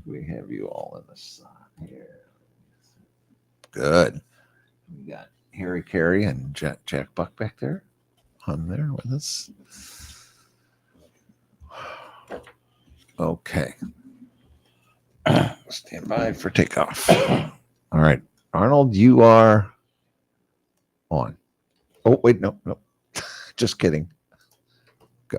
we have you all in the sun here. Good. We got Harry Carey and Jack Buck back there on there with us. Okay. Stand by for takeoff. All right. Arnold, you are on. Oh, wait, no. Just kidding. Go.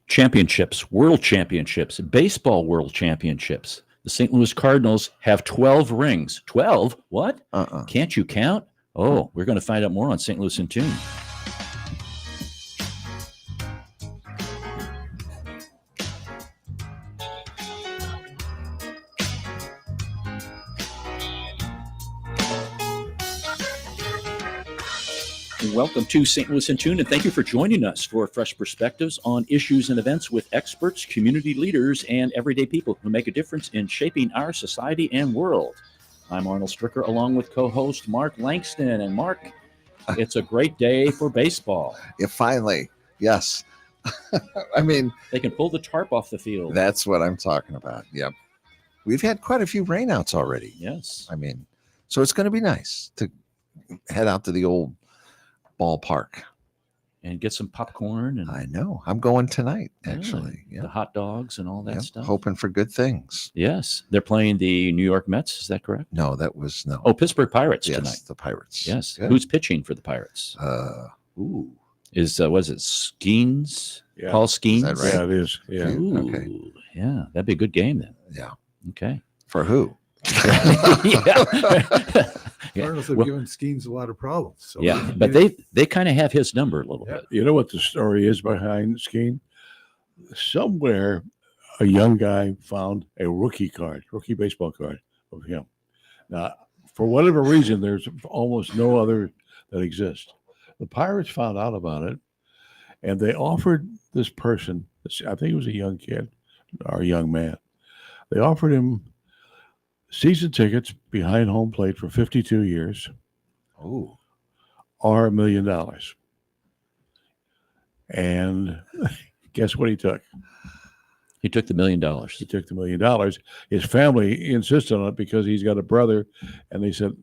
Championships, world championships, baseball world championships. The St. Louis Cardinals have 12 rings. 12? What? Can't you count? Oh, we're going to find out more on St. Louis in Tune. Welcome to St. Louis in Tune, and thank you for joining us for fresh perspectives on issues and events with experts, community leaders, and everyday people who make a difference in shaping our society and world. I'm Arnold Stricker, along with co-host Mark Langston. And Mark, it's a great day for baseball. Yeah, finally. Yes. I mean, they can pull the tarp off the field. That's what I'm talking about. Yep. We've had quite a few rainouts already. Yes. I mean, so it's going to be nice to head out to the old ballpark and get some popcorn. And I know I'm going tonight, actually. The hot dogs and all that stuff. Hoping for good things. Yes. They're playing the New York Mets. Is that correct? No, that was no. Oh, Pittsburgh Pirates tonight. The Pirates. Yes. Good. Who's pitching for the Pirates? Was it Skeens? Yeah. Paul Skeens? Is that right? Yeah, it is. Yeah. Ooh, Okay. Yeah, that'd be a good game then. Yeah. Okay. For who? Cardinals have given Skeens a lot of problems. So Yeah, but they kind of have his number a little bit. You know what the story is behind Skeen? Somewhere, a young guy found a rookie baseball card of him. Now, for whatever reason, there's almost no other that exist. The Pirates found out about it, and they offered this person, I think it was a young kid or a young man, they offered him season tickets behind home plate for 52 years. Oh, or $1 million. And guess what he took? He took the $1 million. He took the $1 million. His family insisted on it because he's got a brother, and they said,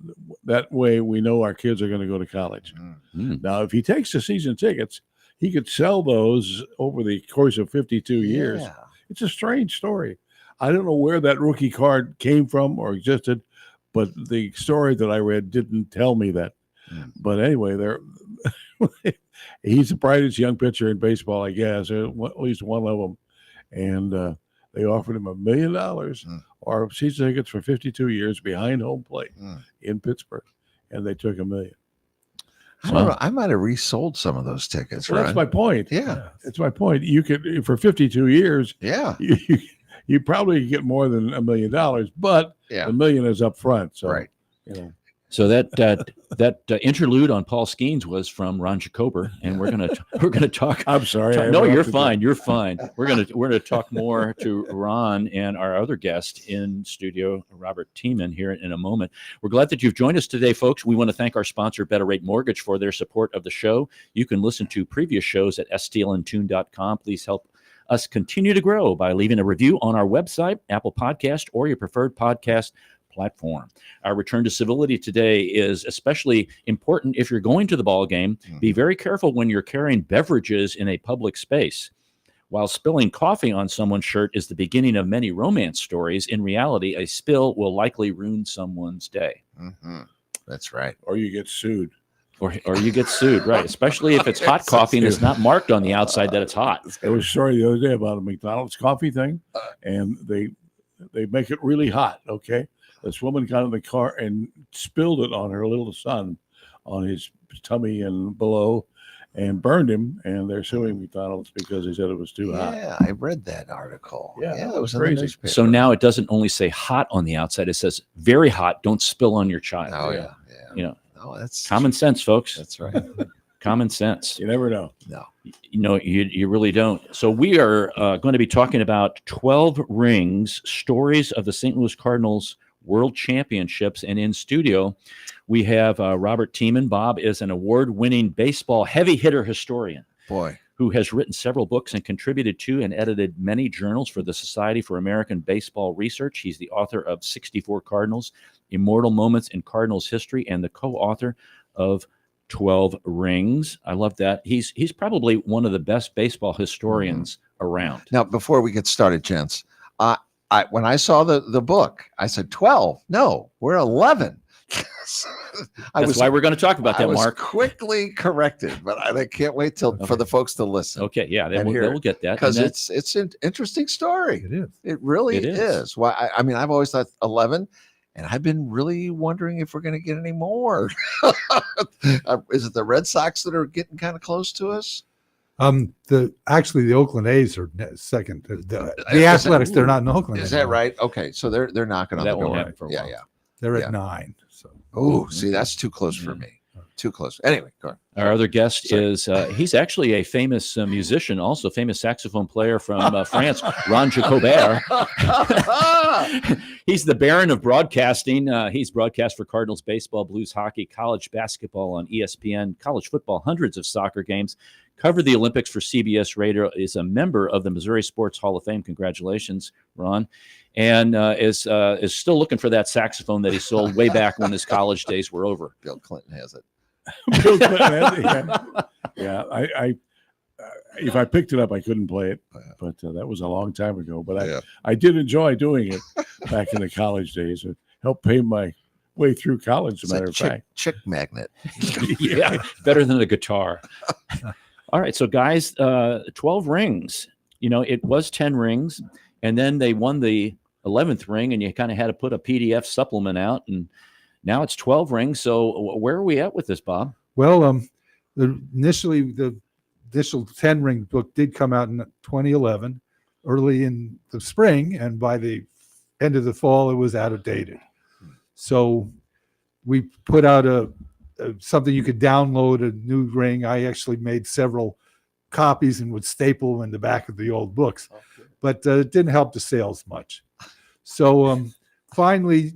that way we know our kids are going to go to college. Now, if he takes the season tickets, he could sell those over the course of 52 years. Yeah. It's a strange story. I don't know where that rookie card came from or existed, but the story that I read didn't tell me that. But anyway, he's the brightest young pitcher in baseball, I guess, at least one of them. And they offered him $1 million or season tickets for 52 years behind home plate in Pittsburgh, and they took $1 million. I might have resold some of those tickets. Well, that's my point. Yeah, that's my point. You could, for 52 years. Yeah. You probably get more than $1 million, but $1 million is up front. So, right. So that interlude on Paul Skeens was from Ron Jacober, and we're gonna talk. I'm sorry. No, you're fine. You're fine. We're gonna talk more to Ron and our other guest in studio, Robert Tiemann, here in a moment. We're glad that you've joined us today, folks. We want to thank our sponsor, Better Rate Mortgage, for their support of the show. You can listen to previous shows at stlandtune.com. Please help us continue to grow by leaving a review on our website, Apple Podcast, or your preferred podcast platform. Our return to civility today is especially important if you're going to the ball game. Be very careful when you're carrying beverages in a public space. While spilling coffee on someone's shirt is the beginning of many romance stories, in reality, a spill will likely ruin someone's day. That's right. Or you get sued. Or you get sued, right? Especially if it's hot coffee and it's not marked on the outside that it's hot. There was a story the other day about a McDonald's coffee thing, and they make it really hot, okay? This woman got in the car and spilled it on her little son, on his tummy and below, and burned him, and they're suing McDonald's because they said it was too hot. Yeah, I read that article. Yeah, that was crazy. in the newspaper. So now it doesn't only say hot on the outside, it says very hot, don't spill on your child. Oh, yeah. You know, that's common sense, folks. That's right. Common sense. You never know. No. You really don't. So we are going to be talking about 12 rings, stories of the St. Louis Cardinals World Championships. And in studio, we have Robert Tiemann. Bob is an award-winning baseball heavy hitter historian. Boy. who has written several books and contributed to and edited many journals for the Society for American Baseball Research. He's the author of 64 Cardinals, Immortal Moments in Cardinals History, and the co-author of 12 Rings. I love that. He's probably one of the best baseball historians around. Now, before we get started, gents, when I saw the book, I said 12. No, we're 11. That's why we're going to talk about that, I was Mark. quickly corrected, but I can't wait for the folks to listen. Okay, yeah, And hear we'll get that. because And it's an interesting story. It is. It really It is. is. Why? I mean, I've always thought 11, and I've been really wondering if we're going to get any more. Is it the Red Sox that are getting kind of close to us? The Oakland A's are second. The Is that- Athletics, they're not in Oakland. Is that anymore. right? Okay, so they're knocking on That the won't door. happen for a Yeah, while. yeah. They're Yeah. at 9. So Oh, see, that's too close for Yeah. me. Too close. Anyway, go on. Our other guest Sorry. is, he's actually a famous musician, also famous saxophone player from France, Ron Jacobert. He's the Baron of broadcasting. He's broadcast for Cardinals baseball, Blues hockey, college basketball on ESPN, college football, hundreds of soccer games, covered the Olympics for CBS Radio, is a member of the Missouri Sports Hall of Fame. Congratulations, Ron. And is still looking for that saxophone that he sold way back when his college days were over. Bill Clinton has it. Bill Clinton, yeah. I if I picked it up, I couldn't play it, but that was a long time ago. But I did enjoy doing it back in the college days. It helped pay my way through college, as a matter of fact. Chick magnet. Yeah, better than a guitar. All right, so guys, 12 rings. You know, it was 10 rings, and then they won the 11th ring, and you kind of had to put a PDF supplement out, and now it's 12 rings. So where are we at with this, Bob? well, the initial 10-ring book did come out in 2011, early in the spring, and by the end of the fall, it was out of dated. So we put out a something you could download, a new ring. I actually made several copies and would staple them in the back of the old books, but it didn't help the sales much. So finally,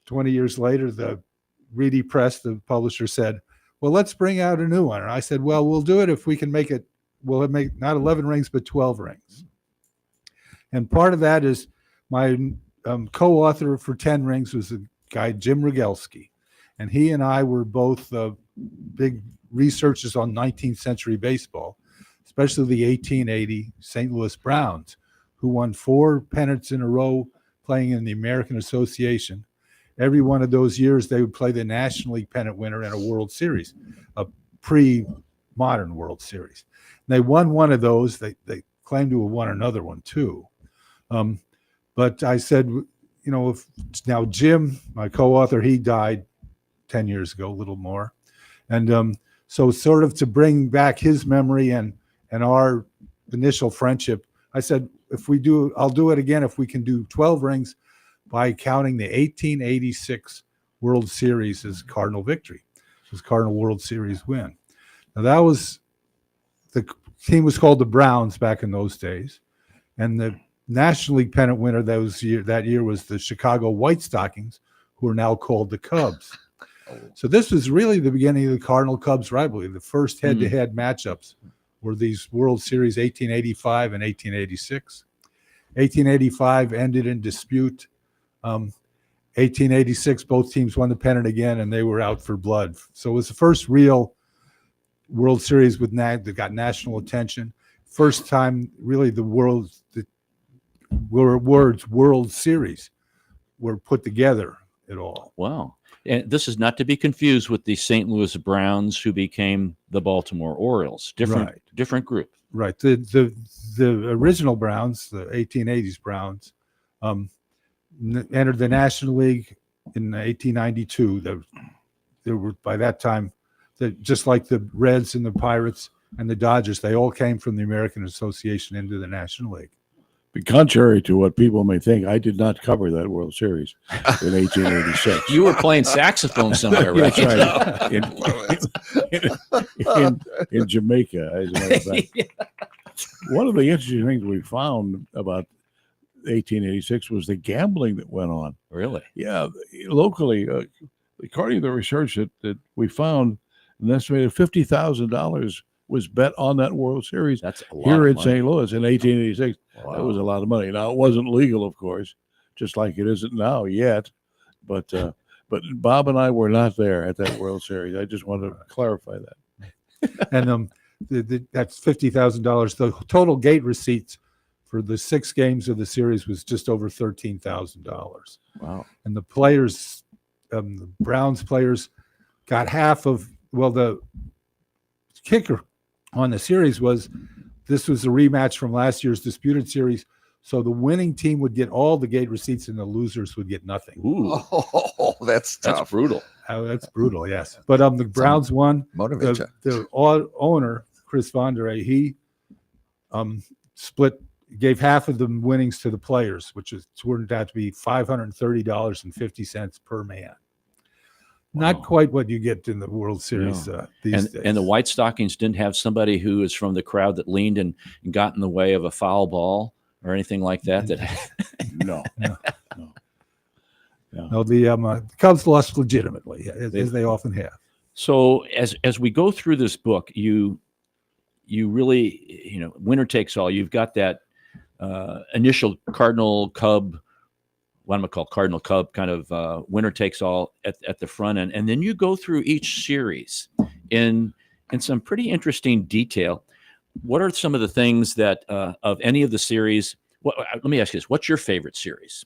20 years later, the Reedy Press, the publisher, said, well, let's bring out a new one. And I said, well, we'll do it if we can make it, we'll make not 11 rings, but 12 rings. And part of that is my co-author for 10 rings was a guy, Jim Rogelski. And he and I were both big researchers on 19th century baseball, especially the 1880 St. Louis Browns, who won 4 pennants in a row playing in the American Association. Every one of those years, they would play the National League pennant winner in a World Series, a pre-modern World Series. And they won one of those. They claimed to have won another one, too. But I said, if now Jim, my co-author, he died 10 years ago, a little more. And so sort of to bring back his memory and our initial friendship, I said, I'll do it again if we can do 12 rings by counting the 1886 World Series as Cardinal victory. It was Cardinal World Series win. Now that was, the team was called the Browns back in those days. And the National League pennant winner that year was the Chicago White Stockings, who are now called the Cubs. So this was really the beginning of the Cardinal-Cubs rivalry. The first head-to-head matchups were these World Series 1885 and 1886. 1885 ended in dispute. 1886, both teams won the pennant again, and they were out for blood. So it was the first real World Series that got national attention. First time, really, the words World Series were put together at all. Wow. And this is not to be confused with the St. Louis Browns, who became the Baltimore Orioles. Different group. Right. The original Browns, the 1880s Browns, entered the National League in 1892. They were by that time, just like the Reds and the Pirates and the Dodgers, they all came from the American Association into the National League. But contrary to what people may think, I did not cover that World Series in 1886. You were playing saxophone somewhere, right? That's right. In Jamaica, as a matter of fact. One of the interesting things we found about 1886 was the gambling that went on. Really? Yeah, locally, according to the research that we found, an estimated $50,000 was bet on that World Series That's a lot here of in money. St. Louis in 1886. Wow. That was a lot of money. Now it wasn't legal, of course, just like it isn't now yet. But Bob and I were not there at that World Series. I just wanted to clarify that. And that's $50,000. The total gate receipts for the 6 games of the series was just over $13,000. Wow. And the players, the Browns players, got half of. Well, the kicker on the series was this was a rematch from last year's disputed series. So the winning team would get all the gate receipts, and the losers would get nothing. Ooh, Oh, that's that's tough. brutal. That's brutal, yes. But the Browns won. Motivate you. The owner, Chris Vondere, he gave half of the winnings to the players, which is turned out to be $530.50 per man. Not Wow. quite what you get in the World Series these days. And the White Stockings didn't have somebody who is from the crowd that leaned and got in the way of a foul ball or anything like that. No. No. No. No, the Cubs lost legitimately, as they often have. So as we go through this book, you really, winner takes all. You've got that initial Cardinal Cub, what I'm gonna call Cardinal Cub kind of winner takes all at the front end, and then you go through each series in some pretty interesting detail. What are some of the things that of any of the series? Let me ask you this: what's your favorite series,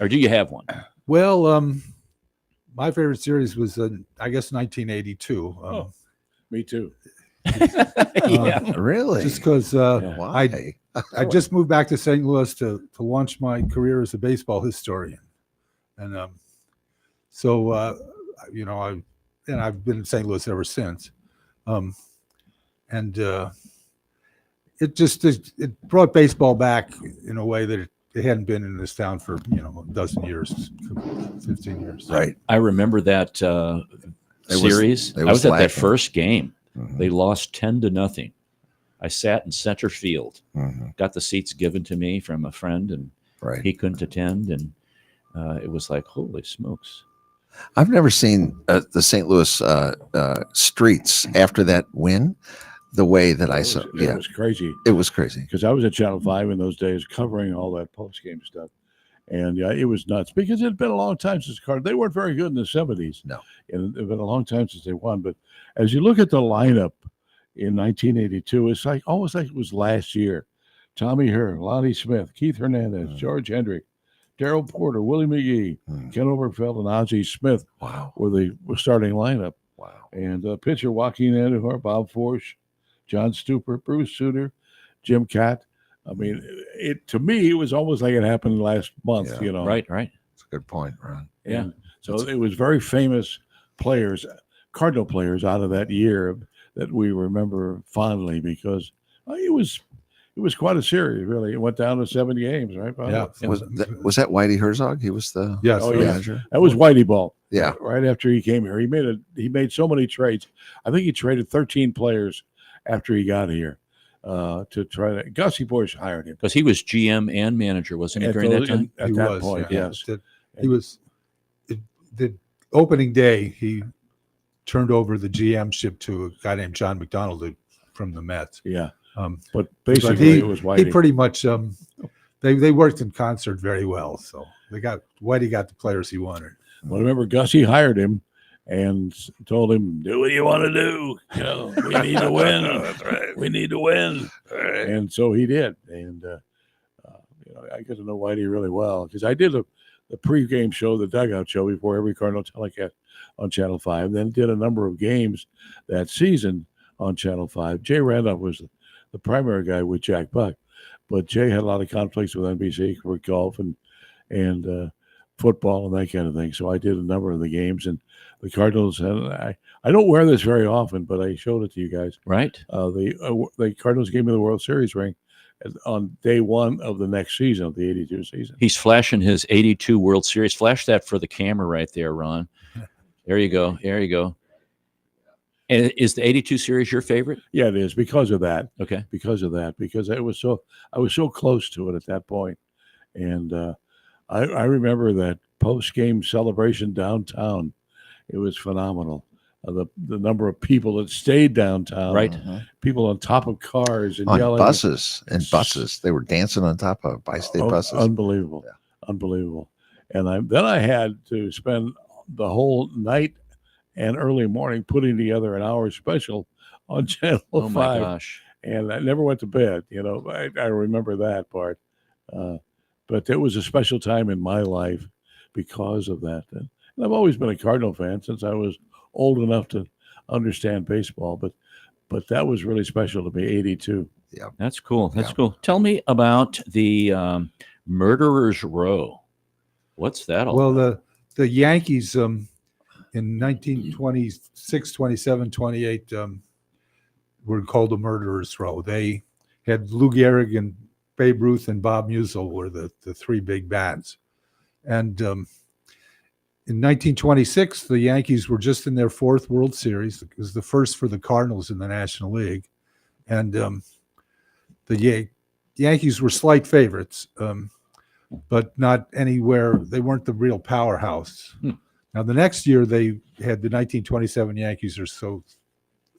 or do you have one? Well, my favorite series was, I guess, 1982. Oh. Me too. Yeah. Really? Just because Why? I just moved back to St. Louis to launch my career as a baseball historian, and I've been in St. Louis ever since, and it brought baseball back in a way that it hadn't been in this town for a dozen years, 15 years. Right. I remember that series. it I was at that lacking. first game. Mhm. They lost 10-0. I sat in center field, Mhm. got the seats given to me from a friend, and Right. he couldn't attend. And it was like, holy smokes. I've never seen the St. Louis streets after that win the way that I saw. It Yeah, was crazy. it was crazy. Because I was at Channel 5 in those days covering all that post-game stuff. And it was nuts because it had been a long time since they weren't very good in the 70s. No. And it had been a long time since they won. But as you look at the lineup in 1982, it's almost like it was last year. Tommy Herr, Lonnie Smith, Keith Hernandez, George Hendrick, Darrell Porter, Willie McGee, Ken Oberfeld, and Ozzie Smith Wow. were the starting lineup. Wow. And pitcher Joaquin Andujar, Bob Forsch, John Stupert, Bruce Sutter, Jim Catt. I mean, to me, it was almost like it happened last month, Yeah. Right. That's a good point, Ron. Yeah. And so it was very famous players, Cardinal players out of that year that we remember fondly because it was quite a series, really. It went down to 7 games, right, Bob? Yeah. Was that Whitey Herzog? He was the Yes. Oh, the yeah. manager? That was Whitey Ball. Yeah. Right after he came here. He made so many trades. I think he traded 13 players after he got here to try to. Gussie Bush hired him. Because he was GM and manager, wasn't he, during that time? At He that was, point, yeah. yes. He was the opening day. He turned over the GM-ship to a guy named John McDonald from the Mets. Yeah. Um, But but basically, it was he Whitey. pretty much they worked in concert very well. So Whitey got the players he wanted. Well, I remember Gussie hired him and told him, "Do what you want to do. We need to win. That's right. We need to win." Right. And so he did. And I got to know Whitey really well because I did the pregame show, the dugout show, before every Cardinal telecast on Channel 5. Then did a number of games that season on Channel 5. Jay Randolph was the primary guy with Jack Buck, but Jay had a lot of conflicts with NBC for golf and football and that kind of thing. So I did a number of the games, and the Cardinals. And I don't wear this very often, but I showed it to you guys. Right. The Cardinals gave me the World Series ring on day one of the next season, of the '82 season. He's flashing his 82 World Series. Flash that for the camera right there, Ron. There you go. There you go. And is the 82 series your favorite? Yeah, it is because of that. Okay. Because I was so close to it at that point, and I remember that post game celebration downtown. It was phenomenal. the number of people that stayed downtown, Right. Mhm. people on top of cars and On yelling. buses and buses. They were dancing on top of bi-state Oh, buses. Unbelievable. Unbelievable. And then I had to spend the whole night and early morning putting together an hour special on Channel Oh my 5. gosh. And I never went to bed. I remember that part. But it was a special time in my life because of that. And I've always been a Cardinal fan since I was old enough to understand baseball. But that was really special to me, 82. That's cool. That's Yeah. cool. Tell me about the Murderers Row. What's that all Well, about? the Yankees in 1926, 27, 28 were called the Murderers Row. They had Lou Gehrig and Babe Ruth and Bob Musial were the three big bats. And in 1926, the Yankees were just in their fourth World Series. It was the first for the Cardinals in the National League. And the Yankees were slight favorites, but not anywhere. They weren't the real powerhouse. Now, the next year, they had the 1927 Yankees are so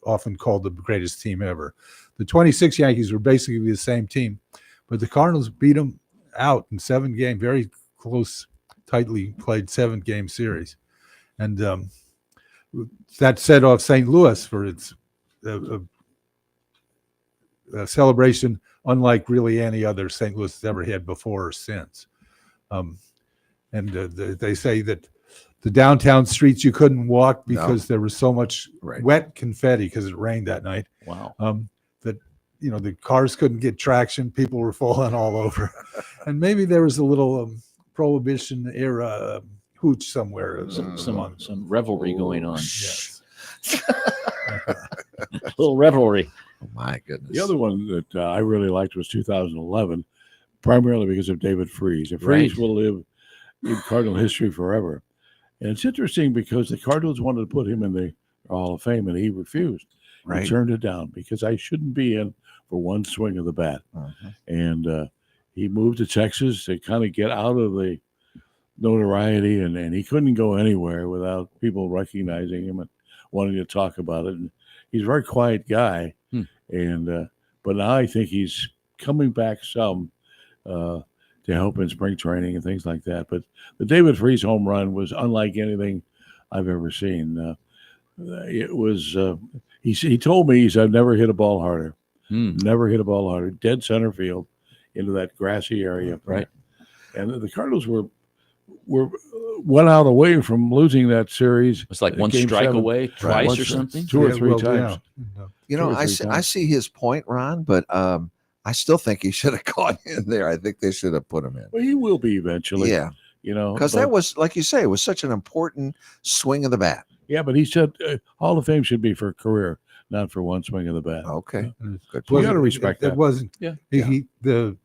often called the greatest team ever. The 26 Yankees were basically the same team, but the Cardinals beat them out in 7-game, very close, tightly played 7-game series. And that set off St. Louis for its celebration, unlike really any other St. Louis has ever had before or since. They say that the downtown streets you couldn't walk because there was so much Right. wet confetti because it rained that night. Wow. That the cars couldn't get traction. People were falling all over, and maybe there was a little Prohibition era hooch somewhere. Some revelry going on. Yes. A little revelry. Oh, my goodness. The other one that I really liked was 2011, primarily because of David Freese. And Freese Right. will live in Cardinal history forever. And it's interesting because the Cardinals wanted to put him in the Hall of Fame, and he refused. Right. He turned it down because I shouldn't be in for one swing of the bat. Mhm. And he moved to Texas to kind of get out of the notoriety, and he couldn't go anywhere without people recognizing him and wanting to talk about it. And he's a very quiet guy, and but now I think he's coming back some to help in spring training and things like that. But the David Freese home run was unlike anything I've ever seen. It was he told me, he said, I've never hit a ball harder. Never hit a ball harder. Dead center field into that grassy area. Right. And the Cardinals were 1 out away from losing that series. It's like one Game strike 7. away twice Once- or something. Two or Yeah, three well, times. yeah. You know, Two or I three see, I times. see his point, Ron, but I still think he should have gone in there. I think they should have put him in. Well, he will be eventually. Yeah, because but- that was, like you say, it was such an important swing of the bat. Yeah, but he said Hall of Fame should be for career, not for one swing of the bat. Okay, Mm. good. You point. gotta respect It that. wasn't. Yeah. The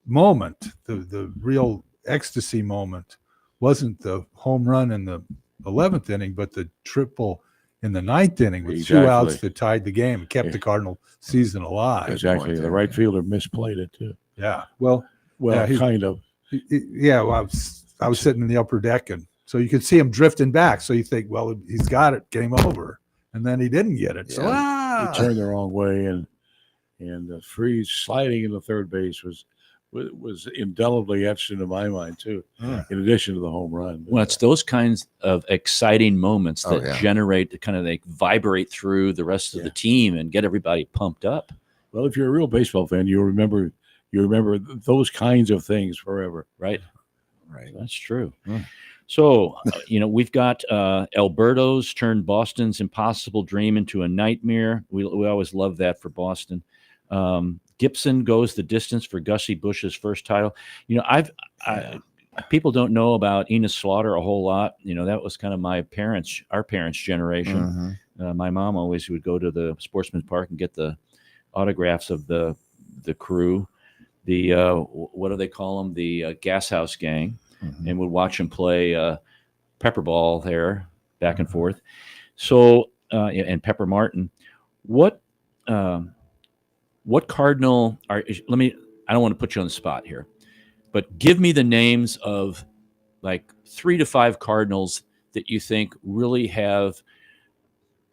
moment, the real ecstasy moment, wasn't the home run in the 11th inning, but the triple in the 9th inning with Exactly. 2 outs that tied the game, kept Yeah. the Cardinal season alive. Exactly. point The there, right yeah. fielder misplayed it too. Yeah. Well, Well, Yeah, he- kind of. yeah. Well, I was sitting in the upper deck, and so you could see him drifting back. So you think, well, he's got it, game over, and then he didn't get it. So Yeah. He turned the wrong way, and Freese sliding into third base was indelibly etched into my mind too. Yeah. In addition to the home run. Well, it's those kinds of exciting moments Oh, that yeah. generate, kind of like vibrate through the rest of the team and get everybody pumped up. Well, if you're a real baseball fan, you remember those kinds of things forever. Right. Right. That's true. So, we've got Alberto's turned Boston's impossible dream into a nightmare. We always love that for Boston. Gibson goes the distance for Gussie Bush's first title. People don't know about Enos Slaughter a whole lot. That was kind of our parents' generation. Mhm. My mom always would go to the Sportsman's Park and get the autographs of the crew. The what do they call them? The Gas House Gang. Mhm. And would watch him play pepper ball there, back and forth. So, and Pepper Martin, what Cardinal are? I don't want to put you on the spot here, but give me the names of like 3 to 5 Cardinals that you think really have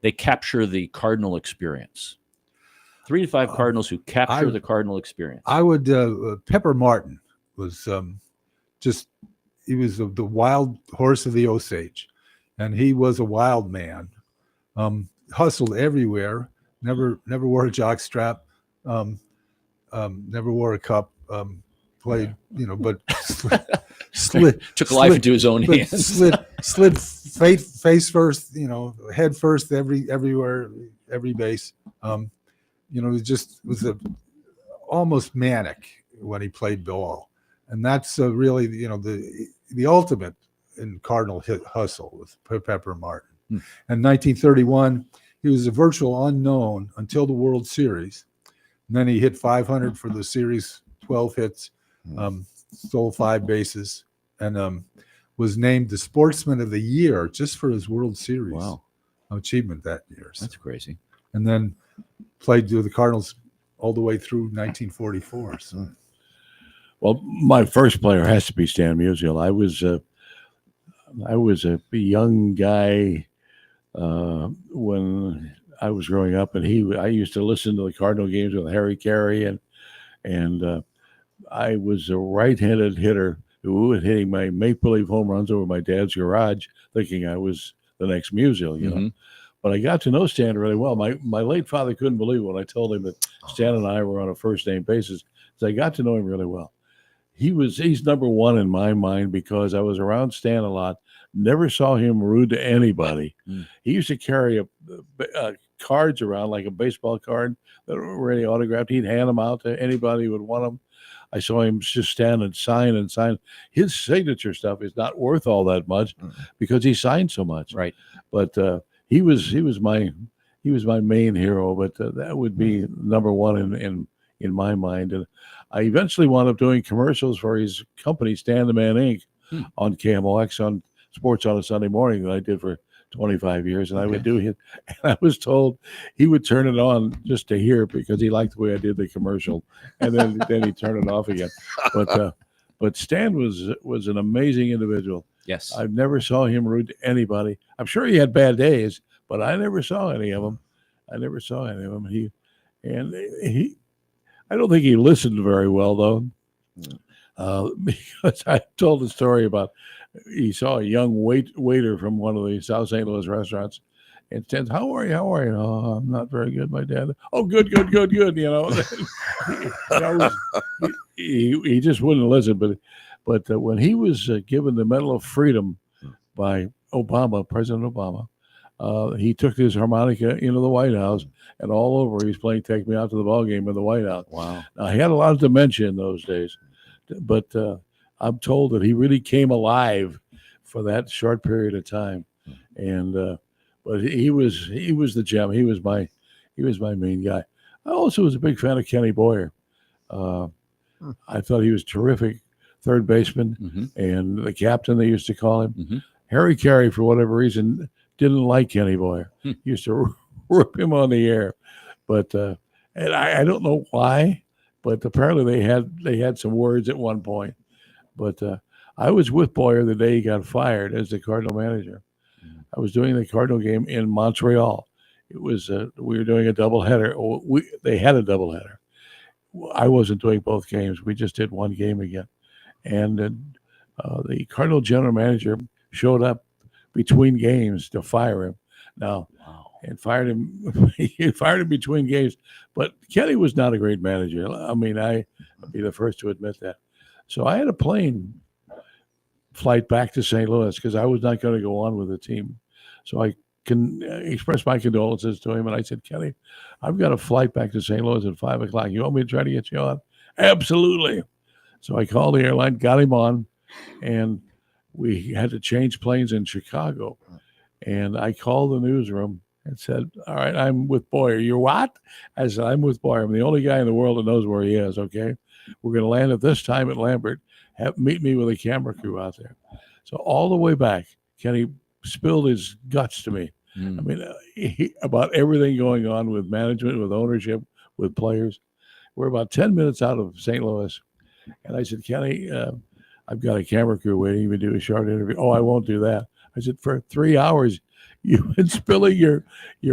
they capture the Cardinal experience? 3 to 5 Cardinals who capture the Cardinal experience. I would. Pepper Martin was he was the wild horse of the Osage, and he was a wild man. Hustled everywhere. Never wore a jock strap. Never wore a cup. Played, but Took life into his own hands. Slid face first, head first everywhere, every base. It was almost manic when he played ball, and that's really the ultimate in Cardinal hustle with Pepper Martin. In 1931, he was a virtual unknown until the World Series. And then he hit 500 for the series, 12 hits, stole 5 bases, and was named the Sportsman of the Year just for his World Series achievement that year. So. That's crazy. And then played with the Cardinals all the way through 1944. So. Well, my first player has to be Stan Musial. I was a young guy when I was growing up, and I used to listen to the Cardinal games with Harry Carey, and I was a right-handed hitter who was hitting my make-believe home runs over my dad's garage, thinking I was the next Musial, know. But I got to know Stan really well. My late father couldn't believe it when I told him that Stan and I were on a first-name basis, because I got to know him really well. He's number one in my mind because I was around Stan a lot. Never saw him rude to anybody. He used to carry cards around like a baseball card that were already autographed. He'd hand them out to anybody who would want them. I saw him just stand and sign. His signature stuff is not worth all that much because he signed so much. Right. But he was my main hero. But that would be number one in my mind. And I eventually wound up doing commercials for his company, Stan the Man Inc. On KMOX on Sports on a Sunday Morning that I did for 25 years, and I would do it. And I was told he would turn it on just to hear it because he liked the way I did the commercial, and then he'd turn it off again. But Stan was an amazing individual. Yes, I never saw him rude to anybody. I'm sure he had bad days, but I never saw any of them. I don't think he listened very well though, because I told the story about. He saw a young waiter from one of the South St. Louis restaurants and said, How are you? Oh, I'm not very good, my dad. Oh, good. He just wouldn't listen. But when he was given the Medal of Freedom by President Obama, he took his harmonica into the White House, and all over he's playing Take Me Out to the Ball Game in the White House. Wow. Now, he had a lot of dementia in those days, but I'm told that he really came alive for that short period of time, and but he was the gem. He was my main guy. I also was a big fan of Kenny Boyer. I thought he was terrific third baseman and the captain, they used to call him. Harry Carey, for whatever reason, didn't like Kenny Boyer. He used to rip him on the air, but and I don't know why, but apparently they had some words at one point. But I was with Boyer the day he got fired as the Cardinal manager. I was doing the Cardinal game in Montreal. It was we were doing a doubleheader. They had a doubleheader. I wasn't doing both games. We just did one game again. And the Cardinal general manager showed up between games to fire him. Now, and fired him. He fired him between games. But Kenny was not a great manager. I mean, I'd be the first to admit that. So I had a plane flight back to St. Louis because I was not going to go on with the team. So I can express my condolences to him. And I said, Kenny, I've got a flight back to St. Louis at 5 o'clock. You want me to try to get you on? Absolutely. So I called the airline, got him on, and we had to change planes in Chicago. And I called the newsroom and said, all right, I'm with Boyer. You're what? I said, I'm with Boyer. I'm the only guy in the world that knows where he is, okay? We're going to land at this time at Lambert. Meet me with a camera crew out there. So all the way back, Kenny spilled his guts to me. I mean, about everything going on with management, with ownership, with players. We're about 10 minutes out of St. Louis. And I said, Kenny, I've got a camera crew waiting to do a short interview. Oh, I won't do that. I said, for 3 hours, You've been spilling your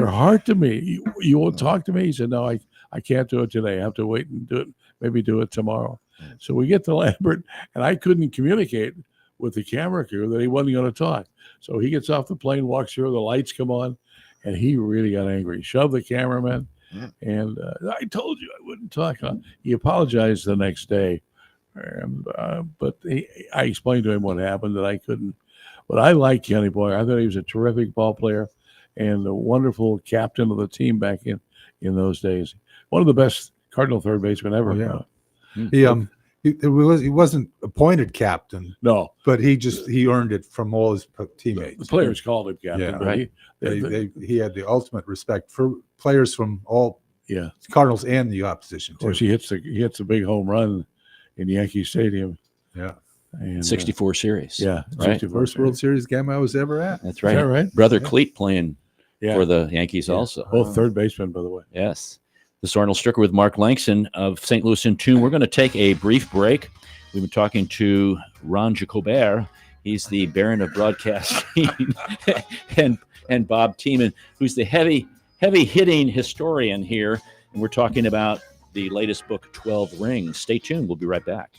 heart to me. You won't talk to me. He said, no, I can't do it today. I have to wait and do it. Maybe do it tomorrow. So we get to Lambert, and I couldn't communicate with the camera crew that he wasn't going to talk. So he gets off the plane, walks through, the lights come on, and he really got angry. Shoved the cameraman, and I told you I wouldn't talk. He apologized the next day, but I explained to him what happened, that I couldn't. But I like Kenny Boyer. I thought he was a terrific ball player and a wonderful captain of the team back in those days. One of the best Cardinal third baseman ever. Oh, yeah. He wasn't appointed captain, No, but he earned it from all his teammates. the players called him captain. Yeah. but Right. He had the ultimate respect for players from all yeah. Cardinals and the opposition Of course, too. he hits a big home run in Yankee Stadium. Yeah, And, 64 series. yeah, Right. 64. first World Series game I was ever at. That's Is right. that right? Brother Cleat playing Yeah. for the Yankees Yeah. also. Both third basemen, by the way. Yes. This is Arnold Stricker with Mark Langston of St. Louis in Tune. We're going to take a brief break. We've been talking to Ron Jacobert. He's the Baron of Broadcasting, and Bob Tiemann, who's the heavy hitting historian here. And we're talking about the latest book, 12 Rings. Stay tuned. We'll be right back.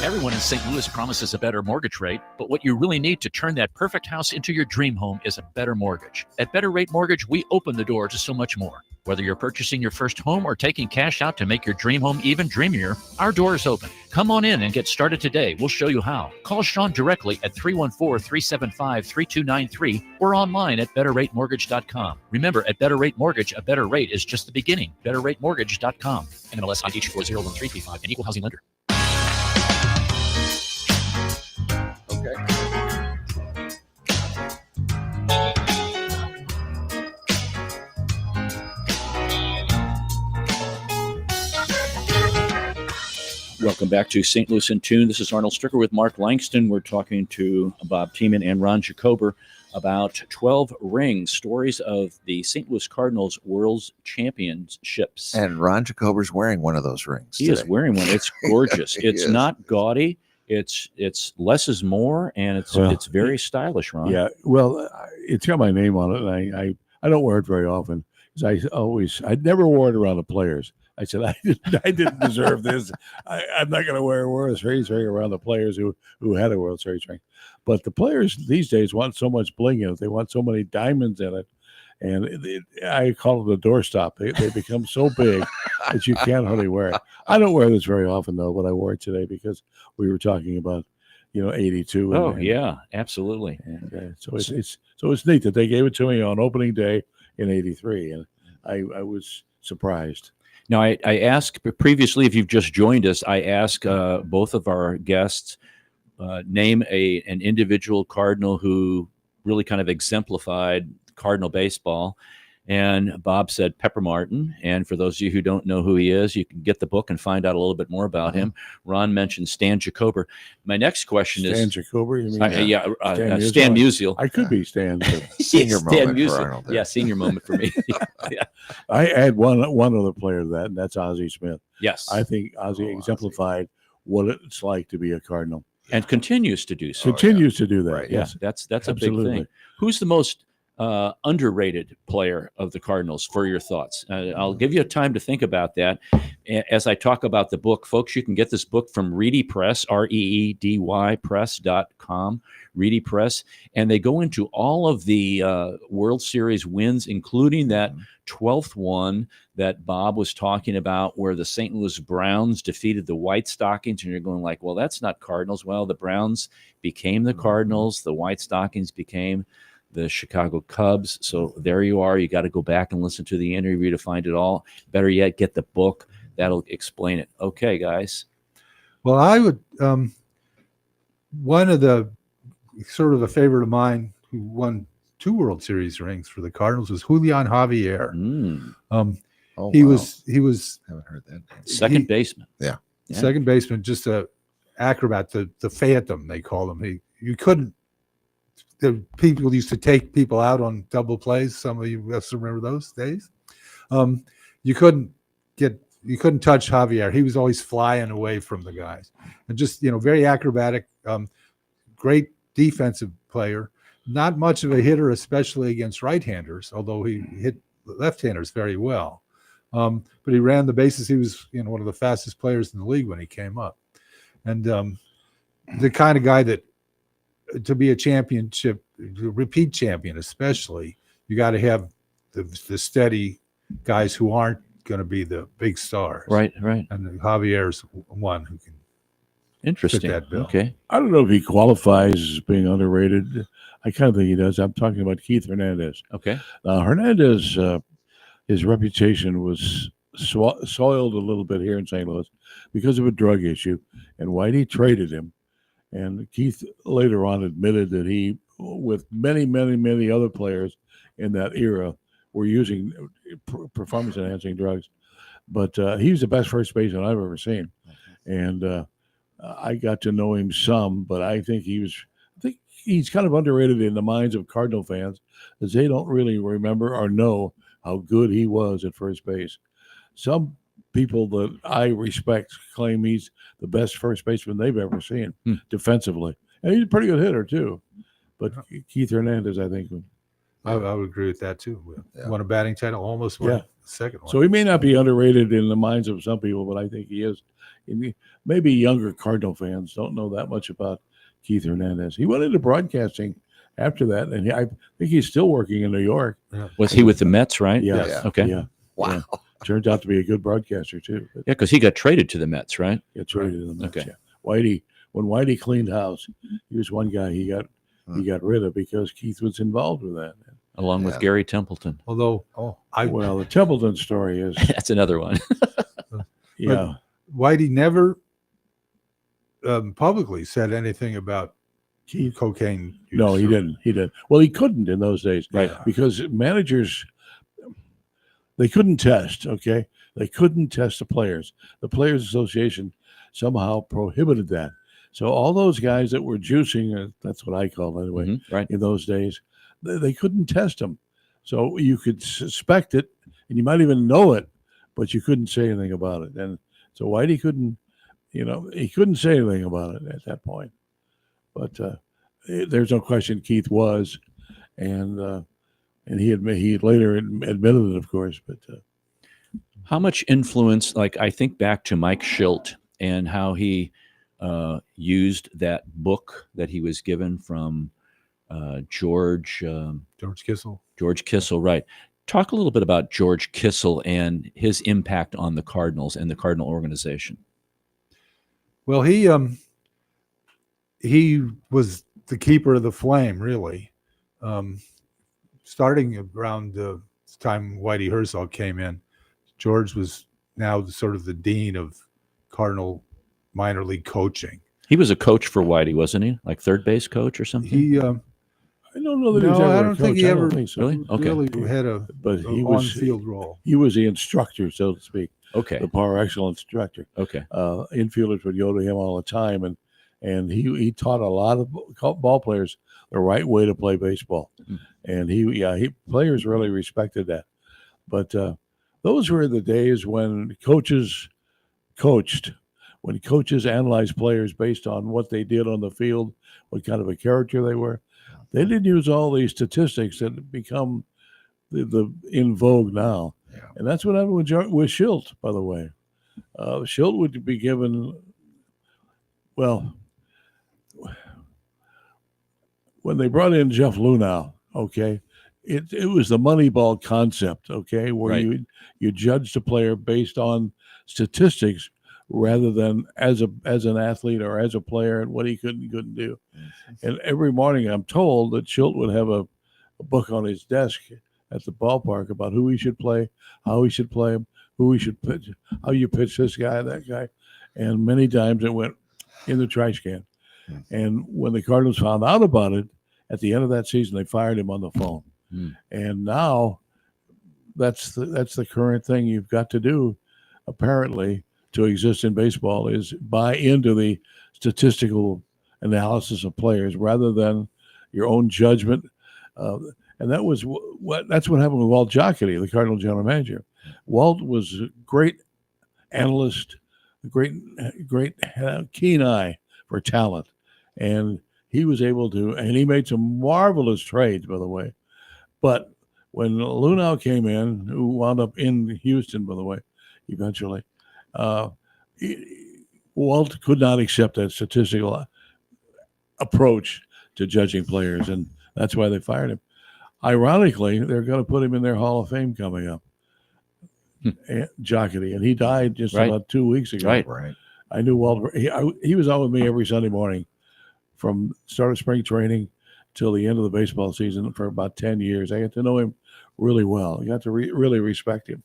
Everyone in St. Louis promises a better mortgage rate, but what you really need to turn that perfect house into your dream home is a better mortgage. At Better Rate Mortgage, we open the door to so much more. Whether you're purchasing your first home or taking cash out to make your dream home even dreamier, our door is open. Come on in and get started today. We'll show you how. Call Sean directly at 314-375-3293 or online at betterratemortgage.com. Remember, at Better Rate Mortgage, a better rate is just the beginning. betterratemortgage.com. NMLS ID 4401335, an equal housing lender. Okay. Welcome back to St. Louis in Tune. This is Arnold Stricker with Mark Langston. We're talking to Bob Tiemann and Ron Jacober about 12 Rings, stories of the St. Louis Cardinals World Championships. And Ron Jacober's wearing one of those rings. He is today. wearing one. It's gorgeous. He It's is. not gaudy. It's less is more, and it's very stylish, Ron. Yeah. Well, it's got my name on it, and I don't wear it very often because I never wore it around the players. I said I didn't deserve this. I'm not going to wear a World Series ring around the players who had a World Series ring. But the players these days want so much bling in it. They want so many diamonds in it. And I call it the doorstop. They become so big that you can't hardly wear it. I don't wear this very often, though, but I wore it today because we were talking about, 82. Oh, yeah, absolutely. And so it's neat that they gave it to me on opening day in '83, and I was surprised. Now, I asked previously, if you've just joined us, I asked both of our guests, name an individual Cardinal who really kind of exemplified Cardinal baseball. And Bob said Pepper Martin. And for those of you who don't know who he is, you can get the book and find out a little bit more about him. Ron mentioned Stan Jacober. My next question Stan is... Jacober, you mean? Stan Musial. I could be Stan. But Senior Stan moment for Musial. Arnold there. Yeah, senior moment for me. I add one other player to that, and that's Ozzie Smith. Yes. I think Ozzie exemplified what it's like to be a Cardinal. And continues to do so. Continues to do that. Right, Yeah, Yes. that's a big Absolutely. thing. Who's the most underrated player of the Cardinals for your thoughts? I'll give you time to think about that. As I talk about the book, folks, you can get this book from Reedy Press, REEDY Press.com, Reedy Press, and they go into all of the World Series wins, including that 12th one that Bob was talking about, where the St. Louis Browns defeated the White Stockings, and you're going like, well, that's not Cardinals. Well, the Browns became the Cardinals. The White Stockings became the Chicago Cubs. So there you are. You got to go back and listen to the interview to find it all. Better yet, get the book. That'll explain it. Okay, guys. Well, I would one of the sort of a favorite of mine who won 2 World Series rings for the Cardinals was Julian Javier. Oh, He wow. was Haven't heard that name. Second baseman. Yeah. second baseman, just a acrobat, the phantom they call him. You couldn't. The people used to take people out on double plays. Some of you must remember those days. You couldn't touch Javier. He was always flying away from the guys, and just very acrobatic. Great defensive player, not much of a hitter, especially against right-handers, although he hit left-handers very well. But he ran the bases. He was one of the fastest players in the league when he came up. And the kind of guy that to be a championship, repeat champion especially, you got to have the steady guys who aren't going to be the big stars. Right. And Javier's one who can. Interesting. that bill. Okay. I don't know if he qualifies as being underrated. I kind of think he does. I'm talking about Keith Hernandez. Okay. Hernandez, his reputation was soiled a little bit here in St. Louis because of a drug issue, and Whitey traded him. And Keith later on admitted that he, with many, many, many other players in that era, were using performance-enhancing drugs. But he was the best first baseman I've ever seen. And I got to know him some, but I think he's kind of underrated in the minds of Cardinal fans, as they don't really remember or know how good he was at first base. Some people that I respect claim he's the best first baseman they've ever seen defensively. And he's a pretty good hitter, too. But Keith Hernandez, I think. I would agree with that, too. Yeah. Won a batting title, almost won the second one. So he may not be underrated in the minds of some people, but I think he is. Maybe younger Cardinal fans don't know that much about Keith Hernandez. He went into broadcasting after that, and I think he's still working in New York. Was he with the Mets, right? Yeah. Yeah. Okay. Yeah. Wow. Yeah. Turns out to be a good broadcaster, too. But Yeah, because he got traded to the Mets, right? he traded to the Mets, Okay. yeah. When Whitey cleaned house, he was one guy he got rid of because Keith was involved with that. Along with Yeah. Gary Templeton. Although Well, the Templeton story is, That's another one. yeah. Whitey never publicly said anything about Keith, cocaine use. no, he didn't. He didn't. Well, he couldn't in those days. Right. Because managers, they couldn't test, okay? They couldn't test the players. The Players Association somehow prohibited that. So all those guys that were juicing, that's what I call it anyway, Right. in those days, they couldn't test them. So you could suspect it, and you might even know it, but you couldn't say anything about it. And so Whitey couldn't, he couldn't say anything about it at that point. But there's no question Keith was, and he later admitted it, of course. But How much influence, like I think back to Mike Schilt and how he used that book that he was given from George Kissel. George Kissel, right? Talk a little bit about George Kissel and his impact on the Cardinals and the Cardinal organization. Well, he was the keeper of the flame, really. Starting around the time Whitey Herzog came in, George was now sort of the dean of Cardinal minor league coaching. He was a coach for Whitey, wasn't he? Like third base coach or something? He I don't know that he was no, ever I a don't think coach. he I ever don't think so. Really? Okay. really had a But he was on-field role. he was the instructor, so to speak, Okay. the par excellence instructor. Okay. Infielders would go to him all the time, and he taught a lot of ball players the right way to play baseball, and players really respected that. But those were the days when coaches coached, when coaches analyzed players based on what they did on the field, what kind of a character they were. They didn't use all these statistics that become the in vogue now. Yeah. And that's what happened with Schilt, by the way. Schilt would be given, well, when they brought in Jeff Luhnow, okay, it was the Moneyball concept, okay, where Right. you judge the player based on statistics rather than as an athlete or as a player and what he could and couldn't do. And every morning I'm told that Schilt would have a book on his desk at the ballpark about who he should play, how he should play him, who he should pitch, how you pitch this guy, that guy. And many times it went in the trash can. And when the Cardinals found out about it, at the end of that season, they fired him on the phone. And now that's the current thing you've got to do, apparently, to exist in baseball, is buy into the statistical analysis of players rather than your own judgment. And that's what happened with Walt Jocketty, the Cardinal general manager. Walt was a great analyst, a great keen eye for talent, and he was able to, and he made some marvelous trades, by the way. But when Lunau came in, who wound up in Houston, by the way, eventually, Walt could not accept that statistical approach to judging players, and that's why they fired him. Ironically, they're going to put him in their Hall of Fame coming up, Jocketty, and he died just Right. about 2 weeks ago. Right. Right. I knew Walt. He was on with me every Sunday morning from start of spring training till the end of the baseball season for about 10 years. I got to know him really well. I got to really respect him.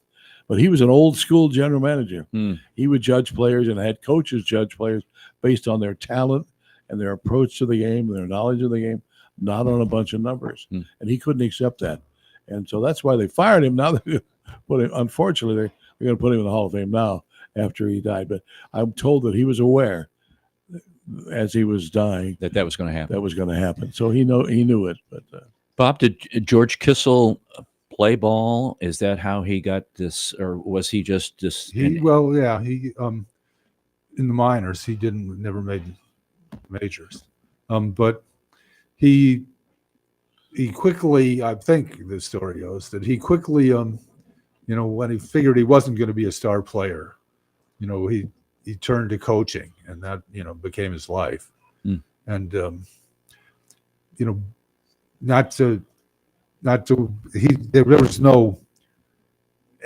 But he was an old school general manager. He would judge players and had coaches judge players based on their talent and their approach to the game, their knowledge of the game, not on a bunch of numbers. And he couldn't accept that. And so that's why they fired him. Now they put him, unfortunately, they're going to put him in the Hall of Fame now after he died. But I'm told that he was aware as he was dying That was going to happen. that was going to happen. So he knew it. But Bob, did George Kissel play ball? Is that how he got this, or was he just this? He in the minors he never made majors, but he quickly, I think the story goes that he quickly when he figured he wasn't going to be a star player, he turned to coaching, and that became his life. And there was no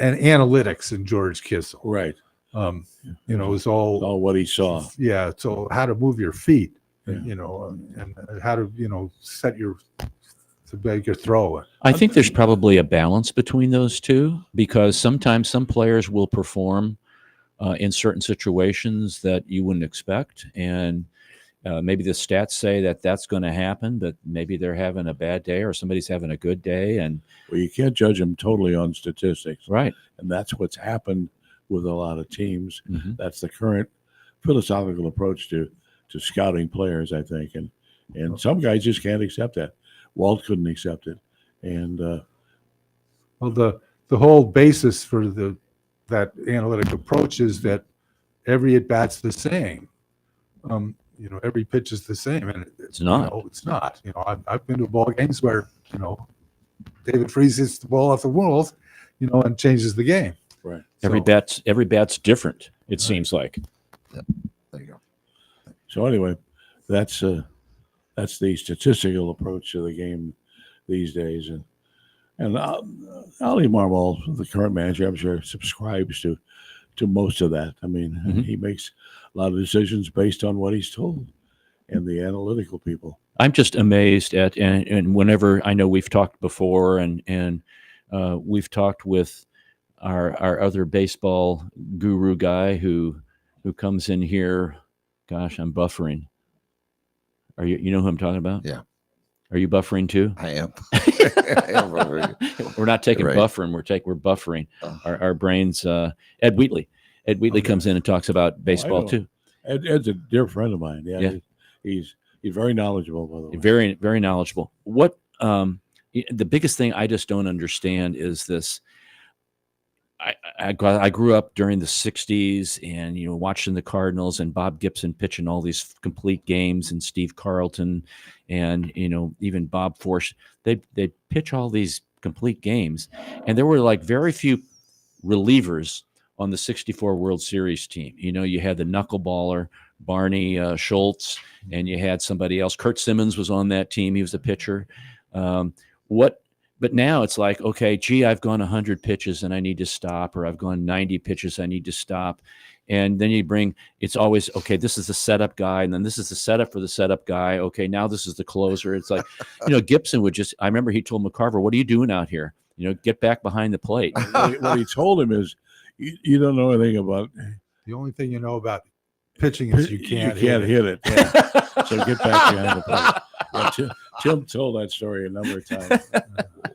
analytics in George Kissel. right, It was all what he saw. yeah. So how to move your feet, Yeah. and how to set to make your throw. I think there's probably a balance between those two, because sometimes some players will perform in certain situations that you wouldn't expect, and maybe the stats say that that's going to happen, but maybe they're having a bad day or somebody's having a good day, and Well, you can't judge them totally on statistics, right. and that's what's happened with a lot of teams. Mhm. That's the current philosophical approach to scouting players, I think, and some guys just can't accept that. Walt couldn't accept it, and Well, the whole basis for that analytic approach is that every at bat's the same. Every pitch is the same, and It's not. It's not. I've been to ball games where David Freese hits the ball off the walls, and changes the game. right. Every bat's different. It seems like. There you go. So anyway, that's the statistical approach to the game these days, and Ali Marmol, the current manager, I'm sure subscribes to most of that. I mean, Mhm. he makes a lot of decisions based on what he's told, and the analytical people. I'm just amazed at, and whenever I know we've talked before, and we've talked with our other baseball guru guy who comes in here. Gosh, I'm buffering. Are you know who I'm talking about? Yeah. Are you buffering too? I am. I am buffering. We're not taking Right. buffering. We're buffering. Oh. Our brains. Ed Wheatley. Ed Wheatley Okay. comes in and talks about baseball know. too. Ed's a dear friend of mine. Yeah. He's very knowledgeable, by the way. Very, very knowledgeable. What the biggest thing I just don't understand is this. I grew up during the '60s, and watching the Cardinals and Bob Gibson pitching all these complete games, and Steve Carlton, and even Bob Forsch. They pitch all these complete games, and there were like very few relievers on the '64 World Series team. You had the knuckleballer Barney Schultz, and you had somebody else. Kurt Simmons was on that team. He was the pitcher. But now it's like, okay, gee, I've gone 100 pitches and I need to stop, or I've gone 90 pitches, I need to stop. And then it's always, okay, this is the setup guy, and then this is the setup for the setup guy. Okay, now this is the closer. It's like, Gibson would I remember he told McCarver, what are you doing out here? Get back behind the plate. What he told him is, you don't know anything about The only thing you know about pitching is you can't hit it. Yeah. So get back behind the plate. Yeah, Tim told that story a number of times.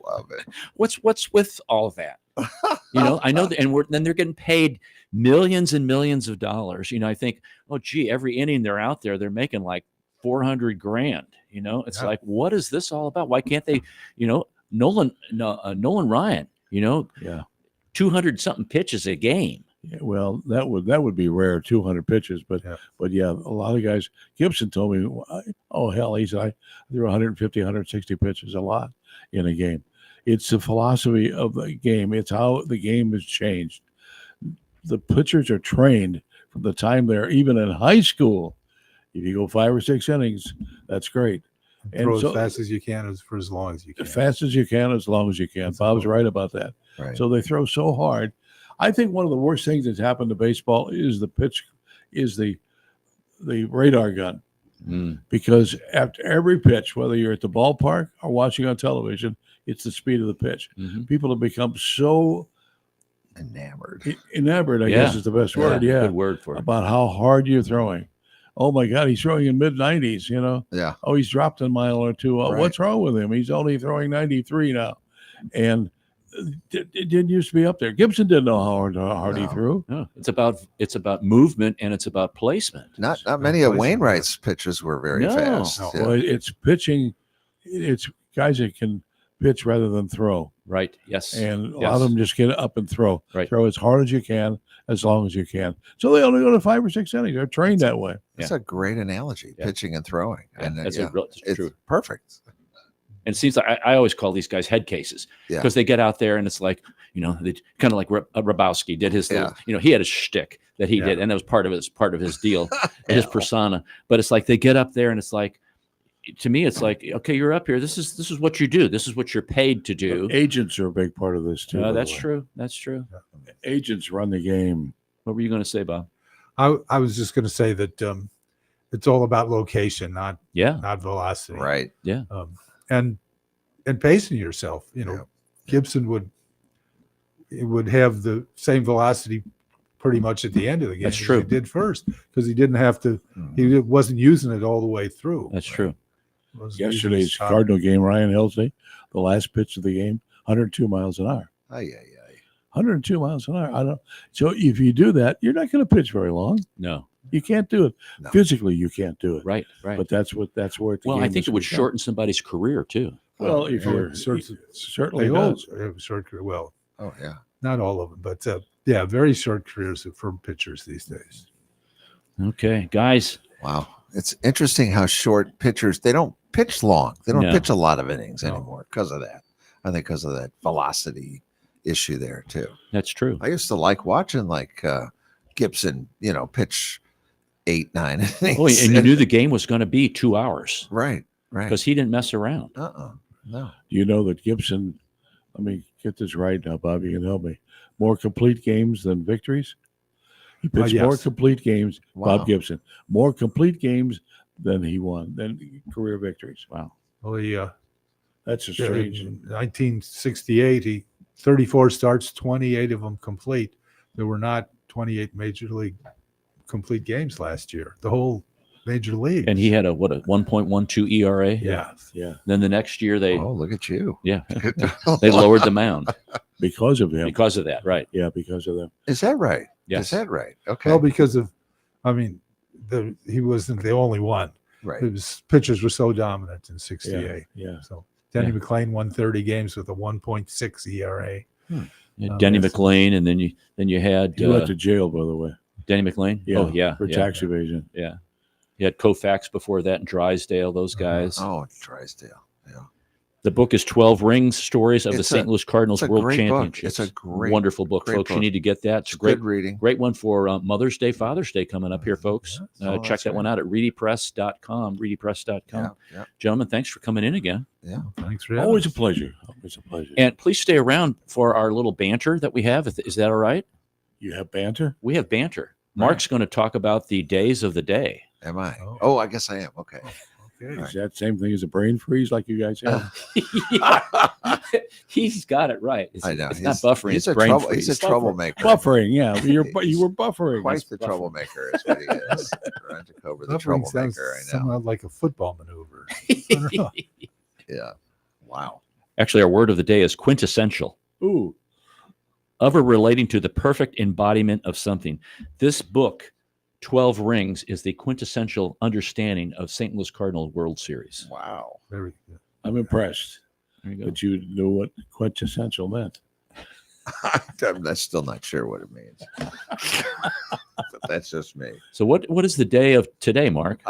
Love it. What's with all of that? I know that, and then they're getting paid millions and millions of dollars. I think, oh, gee, every inning they're out there, they're making like $400,000. It's Yeah. like, what is this all about? Why can't they? Nolan Ryan, Yeah. 200 something pitches a game. Yeah, well, that would be rare, 200 pitches, but Yeah. a lot of guys. Gibson told me, oh hell, he said I threw 150, 160 pitches, a lot in a game. It's the philosophy of the game. It's how the game has changed. The pitchers are trained from the time they're even in high school. If you go 5 or 6 innings, that's great. And Throw so- as fast as you can, for as long as you can. As fast as you can, as long as you can. That's Bob's important. right about that. Right. So they throw so hard. I think one of the worst things that's happened to baseball is the radar gun, Mm. because after every pitch, whether you're at the ballpark or watching on television, it's the speed of the pitch. Mhm. People have become so Enamored. enamored, I Yeah. guess is the best word. Yeah, Good word for it. about how hard you're throwing. Oh my God, he's throwing in mid-90s. Yeah. Oh, he's dropped a mile or two. Oh, Right. what's wrong with him? He's only throwing 93 now, and it didn't used to be up there. Gibson didn't know how hard he No. threw. No, it's about movement and it's about placement. Not many of Placement, Wainwright's pitches were very No. fast. No. Yeah. Well, it's pitching. It's guys that can pitch rather than throw, Right. Yes. and a lot Yes. of them just get up and throw. Right. Throw as hard as you can, as long as you can. So they only go to 5 or 6 innings. They're trained that way. That's a great analogy, Yeah. pitching and throwing. Yeah, And that's yeah, it's it's true. perfect. And it seems like I always call these guys head cases Yeah. because they get out there and it's like, they kind of like Rabowski did his, little, he had a shtick that he Yeah. did. And that was part of his deal, his persona. But it's like they get up there and it's like, to me, it's like, okay, you're up here. This is what you do. This is what you're paid to do. Agents are a big part of this too. by the That's way. true. That's true. Agents run the game. What were you going to say, Bob? I was just going to say that it's all about location, not Yeah. velocity. Right. And pacing yourself. Yeah. Gibson would have the same velocity pretty much at the end of the game. That's as true. He did first because he didn't have to. Mhm. He wasn't using it all the way through. That's true. Wasn't using Yesterday's his top- Cardinal game, Ryan Helsley, the last pitch of the game, 102 miles an hour. Ay, ay, ay. 102 miles an hour. I don't. So if you do that, you're not going to pitch very long. No. You can't do it No. physically. You can't do it. Right. Right. But that's where the Well, I game think is it would become. shorten somebody's career too. Well, if Oh, you're certainly They all does. have short career. Well, Oh, yeah. not all of them, but yeah, very short careers for pitchers these days. Okay, guys. Wow. It's interesting how short pitchers, they don't pitch long. They don't No. pitch a lot of innings No. anymore because of that. I think because of that velocity issue there, too. That's true. I used to like watching Gibson, pitch 8, 9 innings. Oh, and you knew the game was going to be 2 hours Right. Right. because he didn't mess around. No. You know that Gibson. Let me get this right now, Bob. You can help me. More complete games than victories. He pitched yes. more complete games. Wow. Bob Gibson. More complete games than he won. Than career victories. Wow. Well, he That's a strange. in 1968, he 34 starts, 28 of them complete. There were not 28 major league complete games last year. The whole major league. And he had a 1.12 ERA. yeah. Yeah, Then the next year they Oh, look at you. yeah they lowered the mound because of him. because of that. Right. Yeah, because of them. Is that right? Yes. Is that right? Okay. Well, because of, he wasn't the only one. right. His pitchers were so dominant in '68. Yeah. So Denny Yeah. McLean won 30 games with a 1.6 ERA. You had Denny Yes. McLean, and then you had He went to jail, by the way. Denny McLean. Yeah, Oh yeah. for yeah. tax evasion. Yeah. You had Koufax before that and Drysdale, those guys. Oh, Drysdale. Yeah. The book is 12 Rings, Stories of the It's St. a- Louis Cardinals it's a World great book. Championships. It's a great, wonderful book, great folks. You book. need to get that. It's It's a great, good reading. great one for Mother's Day, Father's Day coming up here, folks. Oh, Check that's that one right. out at readypress.com, readypress.com. Yeah. Yeah. Gentlemen, thanks for coming in again. Thanks for having Always a us. pleasure. Always a pleasure. And please stay around for our little banter that we have. Is that all right? You have banter? We have banter. Mark's going to talk about the days of the day. Am I? Oh. Oh, I guess I am. Okay. Okay. Is that same thing as a brain freeze like you guys have? He's got it right. It's, I know. it's not buffering. He's it's a brain trouble. freeze. He's a troublemaker. Buffering, yeah. You were buffering. Quite It's the buffering. troublemaker is what he is. Ron Jacober, the Buffering sounds troublemaker. I know. somewhat like a football maneuver. I don't know. Yeah. Wow. Actually, our word of the day is quintessential. Ooh, Of or relating to the perfect embodiment of something. This book, 12 Rings, is the quintessential understanding of St. Louis Cardinal World Series. Wow. Very good. I'm impressed There you go. that you knew what quintessential meant. I'm still not sure what it means. But that's just me. So what is the day of today, Mark?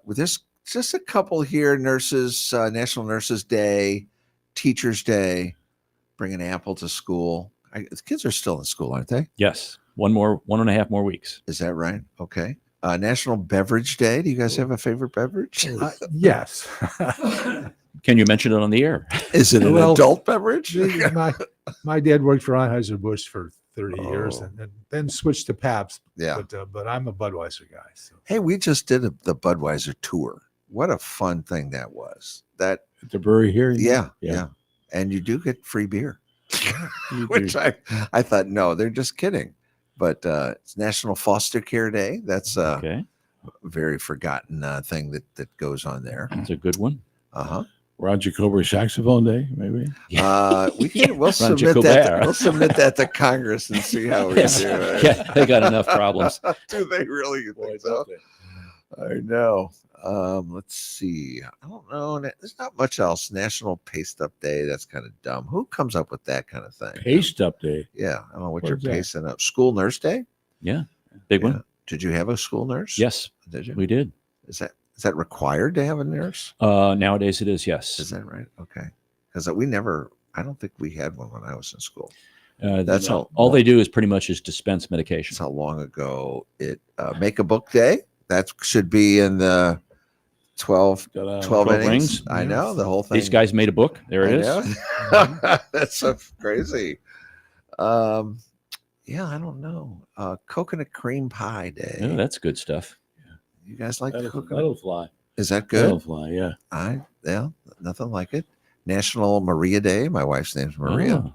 There's just a couple here. Nurses, National Nurses Day, Teachers Day, bring an apple to school. The kids are still in school, aren't they? Yes. 1.5 more weeks. Is that right? Okay. National Beverage Day. Do you guys have a favorite beverage? Yes. Can you mention it on the air? Is it an Well, adult beverage? my dad worked for Anheuser-Busch for 30 years Oh. and then switched to Pabst. Yeah. But I'm a Budweiser guy. So. Hey, we just did the Budweiser tour. What a fun thing that was. That At the brewery here. yeah. And you do get free beer. You Which do. I thought, no, they're just kidding. But it's National Foster Care Day. That's a Okay. very forgotten thing that goes on there. That's a good one. Uh-huh. Roger Cobra Saxophone Day, maybe. We'll submit Colbert. that. We'll submit that to Congress and see how we Yes. do it. Yeah, they got enough problems. Do they really think so? I know. Let's see. I don't know. There's not much else. National Paste Up Day. That's kind of dumb. Who comes up with that kind of thing? Paste Up Day. Yeah, I don't know what What you're is that? pasting up. School Nurse Day. Yeah. Big Yeah. one. Did you have a school nurse? Yes, Did you? we did. Is that required to have a nurse? Nowadays it is, yes. Is that right? Okay. Because I don't think we had one when I was in school. That's That's how- all they do is pretty much is dispense medication. That's how long ago it Make a Book Day. That should be in the 12 Ta-da. 12 innings. rings. I know the whole thing. These guys made a book. There it is. is. That's so crazy. Yeah, I don't know. Coconut Cream Pie Day. Oh, that's good stuff. You guys like That'll, coconut? that'll fly. Is that That'll good? fly, yeah. Yeah, nothing like it. National Maria Day. My wife's name's Maria.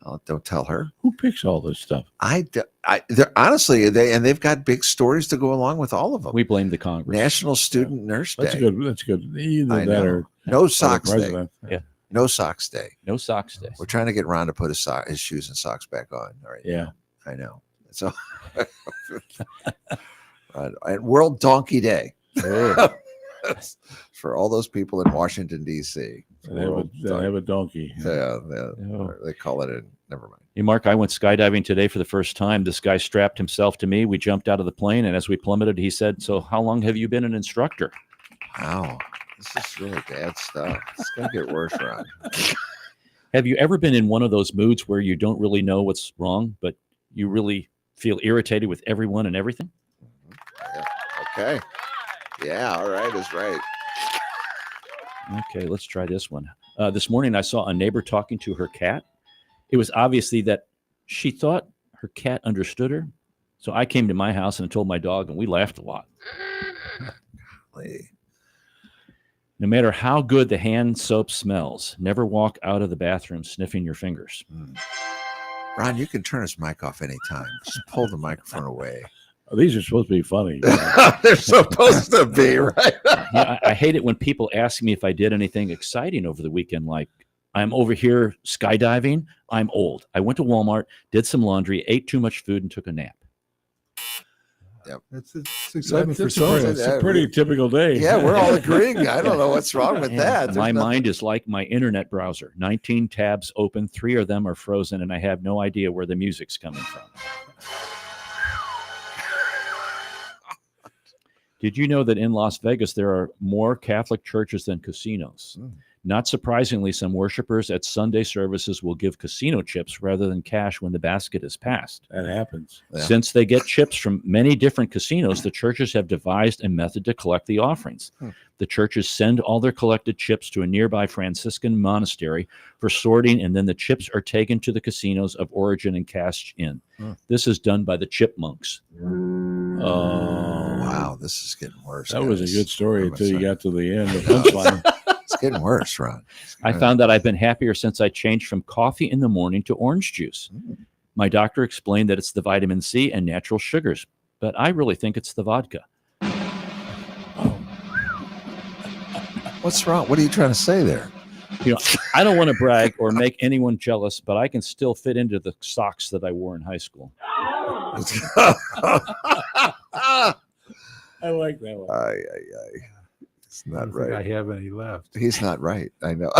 Oh, Don't tell her. Who picks all this stuff? They're honestly they've got big stories to go along with all of them. we blame the Congress. National Student Nurse That's Day. good. That's good. Either I that know. or No or the socks day. president. Yeah. No socks day. No socks day. We're trying to get Ron to put his shoes and socks back on. All right. Yeah. I know. So, and World Donkey Day Oh, for all those people in Washington D.C. They have a donkey. Yeah, Oh. they call it. Never mind. Hey, Mark, I went skydiving today for the first time. This guy strapped himself to me. We jumped out of the plane, and as we plummeted, he said, "So how long have you been an instructor?" Wow, this is really bad stuff. It's gonna get worse, Ron. Have you ever been in one of those moods where you don't really know what's wrong, but you really feel irritated with everyone and everything? Yeah. Okay. Yeah. All right. Is right. Okay, let's try this one. This morning, I saw a neighbor talking to her cat. It was obviously that she thought her cat understood her. So I came to my house and told my dog, and we laughed a lot. No matter how good the hand soap smells, never walk out of the bathroom sniffing your fingers. Ron, you can turn his mic off anytime. Just pull the microphone away. These are supposed to be funny. They're supposed to be, right? I hate it when people ask me if I did anything exciting over the weekend, like I'm over here skydiving. I'm old. I went to Walmart, did some laundry, ate too much food, and took a nap. It's excitement for That's some. it's a pretty typical day. Yeah, we're all agreeing. I don't know what's wrong with Man, that. There's my nothing- mind is like my internet browser. 19 tabs open, 3 of them are frozen, and I have no idea where the music's coming from. Did you know that in Las Vegas there are more Catholic churches than casinos? Mm. Not surprisingly, some worshipers at Sunday services will give casino chips rather than cash when the basket is passed. That happens. Yeah. Since they get chips from many different casinos, the churches have devised a method to collect the offerings. The churches send all their collected chips to a nearby Franciscan monastery for sorting, and then the chips are taken to the casinos of origin and cashed in. This is done by the chipmunks. Oh, Wow, this is getting worse. that was a guys. good story I'm until you sorry. got to the end. The punchline. It's getting worse, Ron. I found that I've been happier since I changed from coffee in the morning to orange juice. My doctor explained that it's the vitamin C and natural sugars, but I really think it's the vodka. What's wrong? What are you trying to say there? You know, I don't want to brag or make anyone jealous, but I can still fit into the socks that I wore in high school. I like that one. It's I not don't think I right. have any left. He's not right. I know.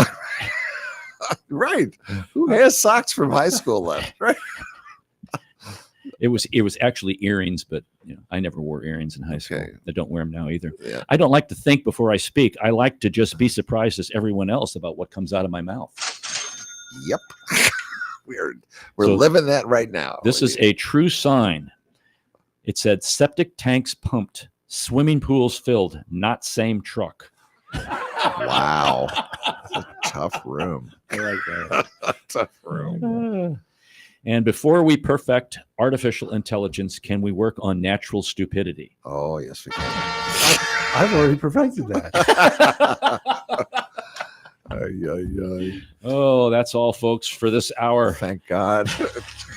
Right. Who has socks from high school left? Right. It was actually earrings, but I never wore earrings in high school. Okay. I don't wear them now either. Yeah. I don't like to think before I speak. I like to just be surprised as everyone else about what comes out of my mouth. Yep. We're So living that right now. This is a true sign. It said septic tanks pumped, swimming pools filled, not same truck. Wow. That's a tough room. I like that. Tough room. And before we perfect artificial intelligence, can we work on natural stupidity? Oh, yes, we can. I've already perfected that. Ay, ay, ay. Oh, that's all, folks, for this hour. Thank God.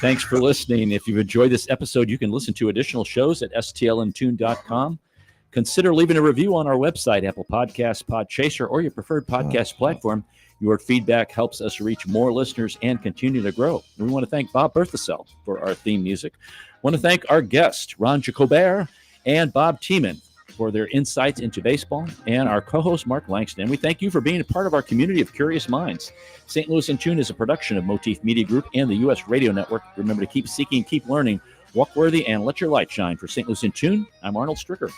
Thanks for listening. If you've enjoyed this episode, you can listen to additional shows at stlntune.com. Consider leaving a review on our website, Apple Podcasts, Podchaser, or your preferred podcast platform. Your feedback helps us reach more listeners and continue to grow. We want to thank Bob Berthasell for our theme music. Want to thank our guests, Ron Jacobert and Bob Tiemann, for their insights into baseball, and our co-host, Mark Langston. We thank you for being a part of our community of curious minds. St. Louis in Tune is a production of Motif Media Group and the U.S. Radio Network. Remember to keep seeking, keep learning, walk worthy, and let your light shine. For St. Louis in Tune, I'm Arnold Stricker.